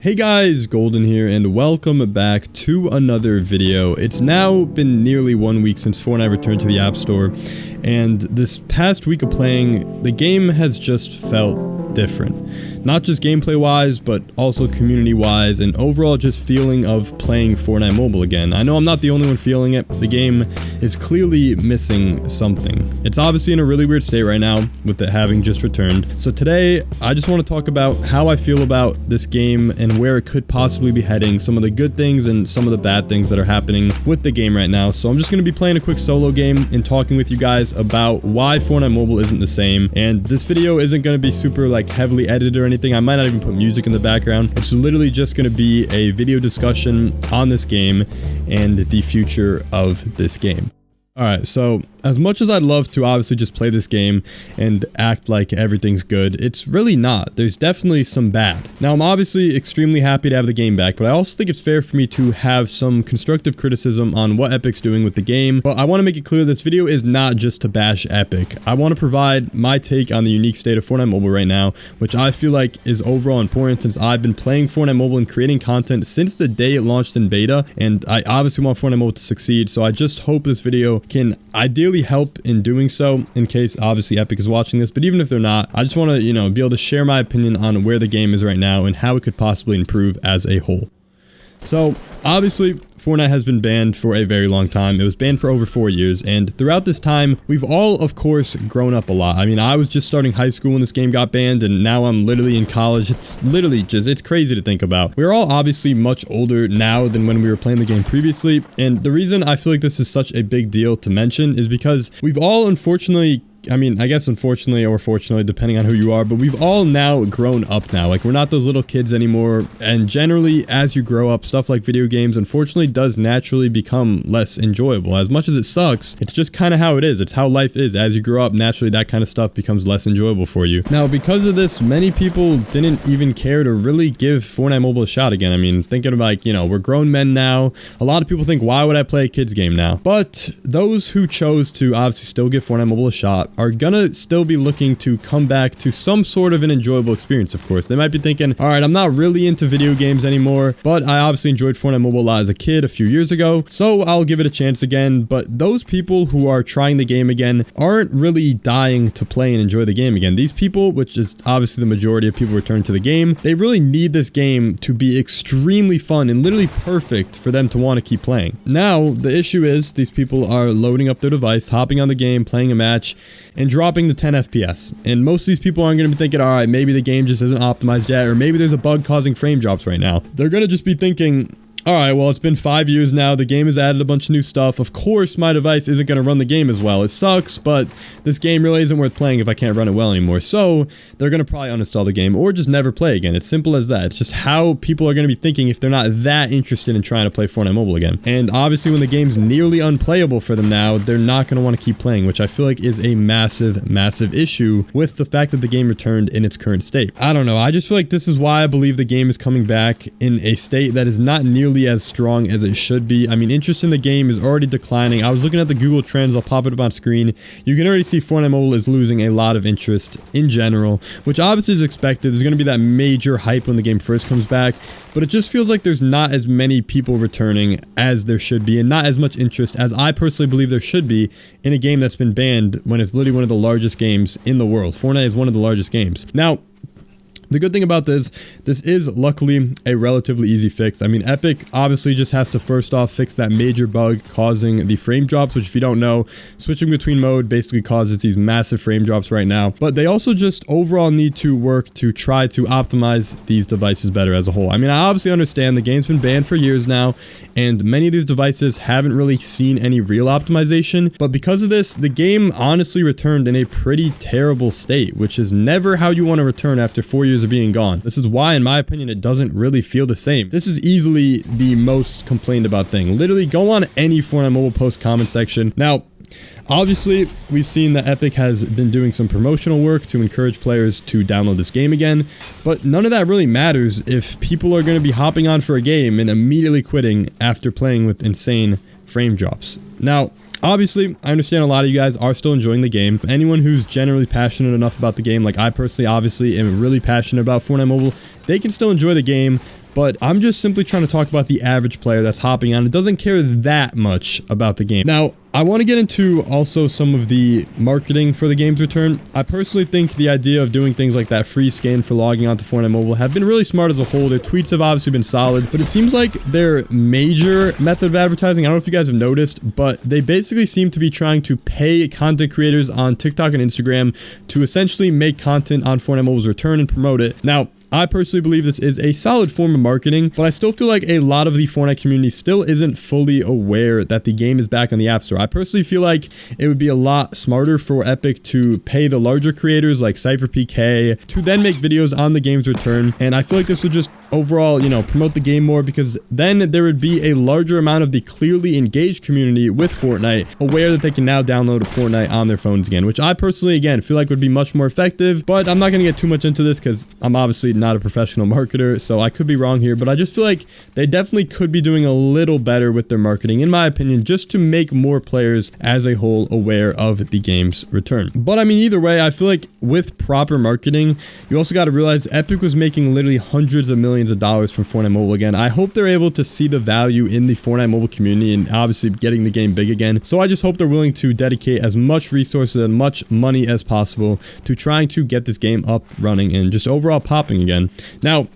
Hey guys, Golden here and welcome back to another video. It's now been nearly 1 week since Fortnite returned to the App Store, and this past week of playing, the game has just felt different. Not just gameplay wise, but also community wise and overall just feeling of playing Fortnite Mobile again. I know I'm not the only one feeling it. The game is clearly missing something. It's obviously in a really weird state right now with it having just returned. So today, I just want to talk about how I feel about this game and where it could possibly be heading, some of the good things and some of the bad things that are happening with the game right now. So I'm just going to be playing a quick solo game and talking with you guys about why Fortnite Mobile isn't the same. And this video isn't going to be super like heavily edited or anything. I might not even put music in the background. It's literally just going to be a video discussion on this game and the future of this game. Alright, so as much as I'd love to obviously just play this game and act like everything's good, it's really not. There's definitely some bad. Now, I'm obviously extremely happy to have the game back, but I also think it's fair for me to have some constructive criticism on what Epic's doing with the game. But I want to make it clear this video is not just to bash Epic. I want to provide my take on the unique state of Fortnite Mobile right now, which I feel like is overall important since I've been playing Fortnite Mobile and creating content since the day it launched in beta, and I obviously want Fortnite Mobile to succeed, so I just hope this video can ideally help in doing so, in case obviously Epic is watching this. But even if they're not, I just want to, be able to share my opinion on where the game is right now and how it could possibly improve as a whole. So obviously Fortnite has been banned for a very long time. It was banned for over 4 years, and throughout this time, we've all, of course, grown up a lot. I mean, I was just starting high school when this game got banned, and now I'm literally in college. It's literally just, it's crazy to think about. We're all obviously much older now than when we were playing the game previously, and the reason I feel like this is such a big deal to mention is because we've all unfortunately, I guess unfortunately or fortunately, depending on who you are, but we've all now grown up now. Like, we're not those little kids anymore. And generally, as you grow up, stuff like video games, unfortunately, does naturally become less enjoyable. As much as it sucks, it's just kind of how it is. It's how life is. As you grow up, naturally, that kind of stuff becomes less enjoyable for you. Now, because of this, many people didn't even care to really give Fortnite Mobile a shot again. I mean, thinking of like, we're grown men now. A lot of people think, why would I play a kid's game now? But those who chose to obviously still give Fortnite Mobile a shot are gonna still be looking to come back to some sort of an enjoyable experience, of course. They might be thinking, all right, I'm not really into video games anymore, but I obviously enjoyed Fortnite Mobile a lot as a kid a few years ago, so I'll give it a chance again. But those people who are trying the game again aren't really dying to play and enjoy the game again. These people, which is obviously the majority of people returning to the game, they really need this game to be extremely fun and literally perfect for them to want to keep playing. Now, the issue is these people are loading up their device, hopping on the game, playing a match, and dropping the 10 FPS. And most of these people aren't going to be thinking, all right, maybe the game just isn't optimized yet, or maybe there's a bug causing frame drops right now. They're going to just be thinking, all right, well, it's been 5 years now. The game has added a bunch of new stuff. Of course, my device isn't going to run the game as well. It sucks, but this game really isn't worth playing if I can't run it well anymore. So they're going to probably uninstall the game or just never play again. It's simple as that. It's just how people are going to be thinking if they're not that interested in trying to play Fortnite Mobile again. And obviously, when the game's nearly unplayable for them now, they're not going to want to keep playing, which I feel like is a massive, massive issue with the fact that the game returned in its current state. I don't know. I just feel like this is why I believe the game is coming back in a state that is not nearly as strong as it should be. I mean, interest in the game is already declining. I was looking at the Google Trends. I'll pop it up on screen. You can already see Fortnite Mobile is losing a lot of interest in general, which obviously is expected. There's going to be that major hype when the game first comes back, but it just feels like there's not as many people returning as there should be, and not as much interest as I personally believe there should be in a game that's been banned when it's literally one of the largest games in the world. Fortnite is one of the largest games. Now, the good thing about this is luckily a relatively easy fix. I mean, Epic obviously just has to first off fix that major bug causing the frame drops, which if you don't know, switching between mode basically causes these massive frame drops right now. But they also just overall need to work to try to optimize these devices better as a whole. I mean, I obviously understand the game's been banned for years now, and many of these devices haven't really seen any real optimization. But because of this, the game honestly returned in a pretty terrible state, which is never how you want to return after 4 years of being gone. This is why, in my opinion, it doesn't really feel the same. This is easily the most complained about thing. Literally, go on any Fortnite Mobile post comment section. Now, obviously, we've seen that Epic has been doing some promotional work to encourage players to download this game again, but none of that really matters if people are going to be hopping on for a game and immediately quitting after playing with insane frame drops. Now, obviously, I understand a lot of you guys are still enjoying the game. Anyone who's generally passionate enough about the game, like I personally obviously am really passionate about Fortnite Mobile, they can still enjoy the game. but I'm just simply trying to talk about the average player that's hopping on and doesn't care that much about the game. Now, I want to get into also some of the marketing for the game's return. I personally think the idea of doing things like that free skin for logging onto Fortnite Mobile have been really smart as a whole. Their tweets have obviously been solid, but it seems like their major method of advertising, I don't know if you guys have noticed, but they basically seem to be trying to pay content creators on TikTok and Instagram to essentially make content on Fortnite Mobile's return and promote it. Now, I personally believe this is a solid form of marketing, but I still feel like a lot of the Fortnite community still isn't fully aware that the game is back on the App Store. I personally feel like it would be a lot smarter for Epic to pay the larger creators like CypherPK to then make videos on the game's return, and I feel like this would just overall, promote the game more, because then there would be a larger amount of the clearly engaged community with Fortnite aware that they can now download Fortnite on their phones again, which I personally, again, feel like would be much more effective. But I'm not going to get too much into this because I'm obviously not a professional marketer, so I could be wrong here, but I just feel like they definitely could be doing a little better with their marketing, in my opinion, just to make more players as a whole aware of the game's return. But I mean, either way, I feel like with proper marketing, you also got to realize Epic was making literally hundreds of millions of dollars from Fortnite Mobile again. I hope they're able to see the value in the Fortnite Mobile community and obviously getting the game big again. So I just hope they're willing to dedicate as much resources and much money as possible to trying to get this game up, running, and just overall popping again. Now,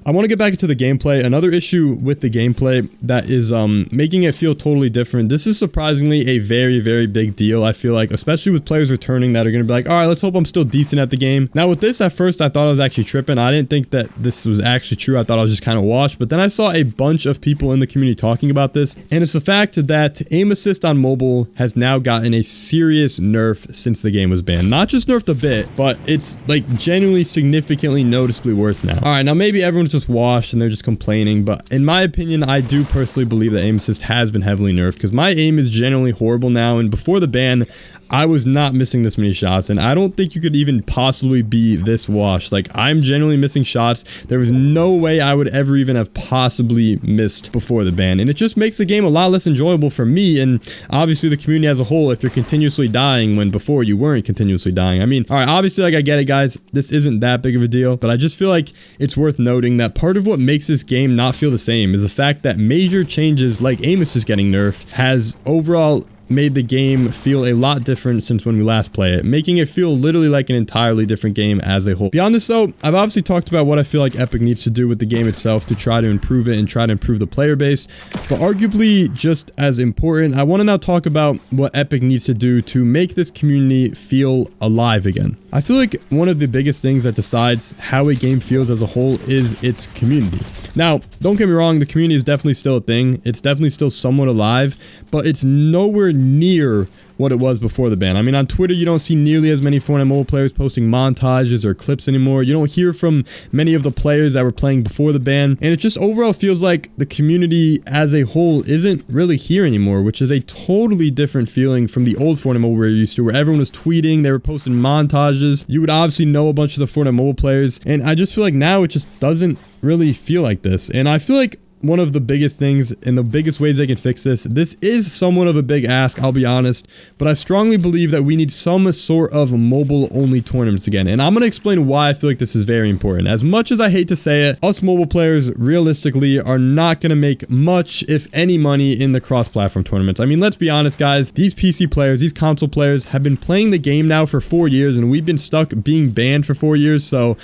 I want to get back into the gameplay. Another issue with the gameplay that is making it feel totally different. This is surprisingly a very, very big deal, I feel like, especially with players returning that are going to be like, all right, let's hope I'm still decent at the game. Now, with this, at first, I thought I was actually tripping. I didn't think that this was actually true. I thought I was just kind of washed. But then I saw a bunch of people in the community talking about this. And it's the fact that aim assist on mobile has now gotten a serious nerf since the game was banned. Not just nerfed a bit, but it's like genuinely significantly noticeably worse now. All right, now maybe everyone's just washed and they're just complaining, but in my opinion, I do personally believe that aim assist has been heavily nerfed, because my aim is generally horrible now, and before the ban, I was not missing this many shots, and I don't think you could even possibly be this washed. Like, I'm generally missing shots. There was no way I would ever even have possibly missed before the ban, and it just makes the game a lot less enjoyable for me, and obviously the community as a whole, if you're continuously dying when before you weren't continuously dying. I mean, all right, obviously, like, I get it, guys. This isn't that big of a deal, but I just feel like it's worth noting that part of what makes this game not feel the same is the fact that major changes like aim assist getting nerfed has overall made the game feel a lot different since when we last played it, making it feel literally like an entirely different game as a whole. Beyond this though, I've obviously talked about what I feel like Epic needs to do with the game itself to try to improve it and try to improve the player base, but arguably just as important, I want to now talk about what Epic needs to do to make this community feel alive again. I feel like one of the biggest things that decides how a game feels as a whole is its community. Now, don't get me wrong, the community is definitely still a thing. It's definitely still somewhat alive, but it's nowhere near what it was before the ban. I mean, on Twitter, you don't see nearly as many Fortnite Mobile players posting montages or clips anymore. You don't hear from many of the players that were playing before the ban. And it just overall feels like the community as a whole isn't really here anymore, which is a totally different feeling from the old Fortnite Mobile we're used to, where everyone was tweeting, they were posting montages. You would obviously know a bunch of the Fortnite Mobile players. And I just feel like now it just doesn't really feel like this. And I feel like one of the biggest things and the biggest ways they can fix this is somewhat of a big ask, I'll be honest, but I strongly believe that we need some sort of mobile only tournaments again, and I'm going to explain why I feel like this is very important. As much as I hate to say it, us mobile players realistically are not going to make much, if any, money in the cross-platform tournaments. I mean, let's be honest, guys, these PC players, these console players have been playing the game now for 4 years, and we've been stuck being banned for 4 years, so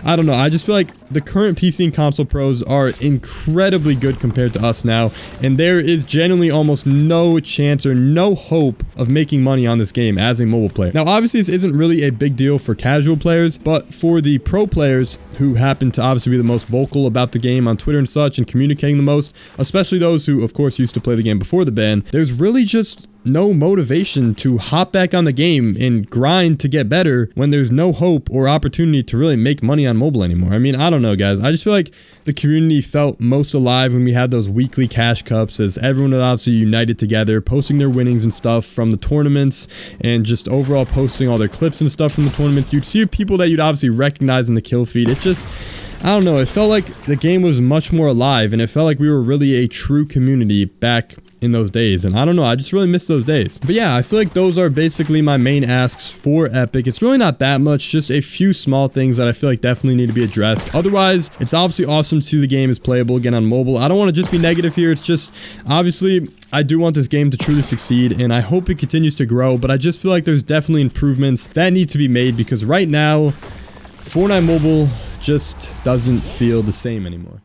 I don't know. I just feel like the current PC and console pros are incredibly good compared to us now, and there is genuinely almost no chance or no hope of making money on this game as a mobile player. Now, obviously, this isn't really a big deal for casual players, but for the pro players who happen to obviously be the most vocal about the game on Twitter and such and communicating the most, especially those who, of course, used to play the game before the ban, there's really just no motivation to hop back on the game and grind to get better when there's no hope or opportunity to really make money on mobile anymore. I mean, I don't know, guys. I just feel like the community felt most alive when we had those weekly cash cups, as everyone was obviously united together, posting their winnings and stuff from the tournaments and just overall posting all their clips and stuff from the tournaments. You'd see people that you'd obviously recognize in the kill feed. It just, I don't know, it felt like the game was much more alive, and it felt like we were really a true community back in those days. And I don't know, I just really miss those days. But yeah, I feel like those are basically my main asks for Epic. It's really not that much, just a few small things that I feel like definitely need to be addressed. Otherwise, it's obviously awesome to see the game is playable again on mobile. I don't want to just be negative here. It's just, obviously, I do want this game to truly succeed, and I hope it continues to grow, but I just feel like there's definitely improvements that need to be made, because right now, Fortnite Mobile just doesn't feel the same anymore.